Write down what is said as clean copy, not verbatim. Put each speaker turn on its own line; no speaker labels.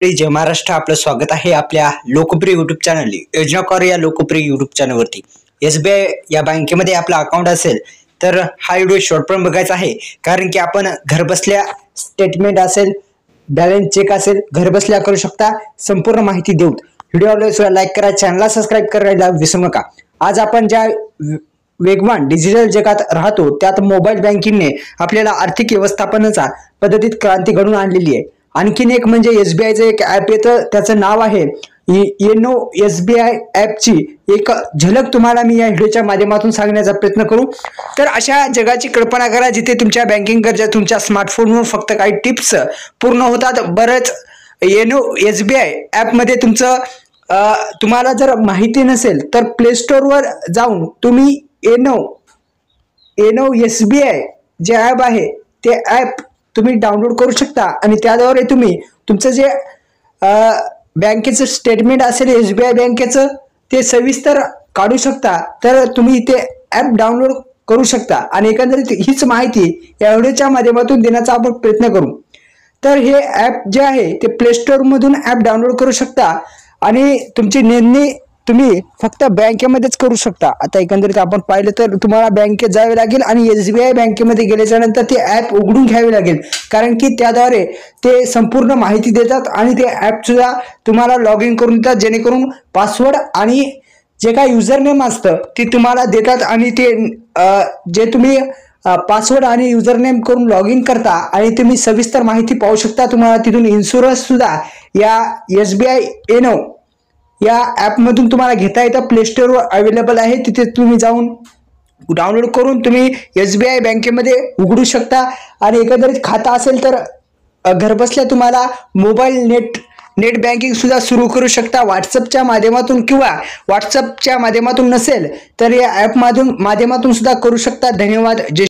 जय महाराष्ट्र। आपलं स्वागत आहे आपल्या लोकप्रिय युट्यूब चॅनल योजनाकार या लोकप्रिय युट्यूब चॅनलवरती। SBI या बँकेमध्ये आपलं अकाउंट असेल तर हा व्हिडिओ शॉर्टपर्यंत बघायचा आहे, कारण की आपण घरबसल्या स्टेटमेंट असेल, बॅलन्स चेक असेल, घरबसल्या करू शकता। संपूर्ण माहिती देऊ। व्हिडिओला लाईक करा, चॅनलला सबस्क्राइब करायला विसरू नका। आज आपण ज्या वेगवान डिजिटल जगात राहतो त्यात मोबाईल बँकिंगने आपल्याला आर्थिक व्यवस्थापनाचा पद्धतीत क्रांती घडवून आणलेली आहे। आणखीन एक म्हणजे SBIचं एक ॲप येतं, त्याचं नाव आहे येनो SBI ॲपची एक झलक तुम्हाला मी या व्हिडिओच्या माध्यमातून सांगण्याचा प्रयत्न करू। तर अशा जगाची कल्पना करा जिथे तुमच्या बँकिंग गरजा तुमच्या स्मार्टफोनवर फक्त काही टिप्स पूर्ण होतात। बरंच येनो SBI ॲपमध्ये तुम्हाला जर माहिती नसेल तर प्ले स्टोअरवर जाऊन तुम्ही येनो SBI जे ॲप आहे ते ॲप तुम्ही डाउनलोड करू शकता आणि त्याद्वारे तुम्ही तुमचं जे बँकेचं स्टेटमेंट असेल SBI बँकेचं ते सविस्तर काढू शकता। तर तुम्ही ते ॲप डाउनलोड करू शकता आणि एकंदरीत हीच माहिती या व्हिडिओच्या माध्यमातून देण्याचा आपण प्रयत्न करू। तर हे ॲप जे आहे ते प्ले स्टोअरमधून ॲप डाउनलोड करू शकता आणि तुमची नोंदणी तुम्ही फक्त बँकेमध्येच करू शकता। आता एकंदरीत आपण पाहिलं तर तुम्हाला बँकेत जावे लागेल आणि SBI बँकेमध्ये गेल्याच्या नंतर ते ॲप उघडून घ्यावे लागेल, कारण की त्याद्वारे ते संपूर्ण माहिती देतात आणि ते ॲप सुद्धा तुम्हाला लॉग इन करून देतात, जेणेकरून पासवर्ड आणि जे काही युजर नेम असतं ते तुम्हाला देतात आणि ते जे तुम्ही पासवर्ड आणि युजर नेम करून लॉग इन करता आणि तुम्ही सविस्तर माहिती पाहू शकता। तुम्हाला तिथून इन्शुरन्स सुद्धा या SBI येनो या ॲपमधून तुम्हाला घेता येतं। प्ले स्टोअरवर अवेलेबल आहे, तिथे तुम्ही जाऊन डाउनलोड करून तुम्ही SBI बँकेमध्ये उघडू शकता आणि एकंदरीत खाता असेल तर घरबसल्या तुम्हाला मोबाईल नेट बँकिंग सुद्धा सुरू करू शकता व्हॉट्सअपच्या माध्यमातून, किंवा व्हॉट्सअपच्या माध्यमातून नसेल तर या ॲप माध्यमातून सुद्धा करू शकता। धन्यवाद।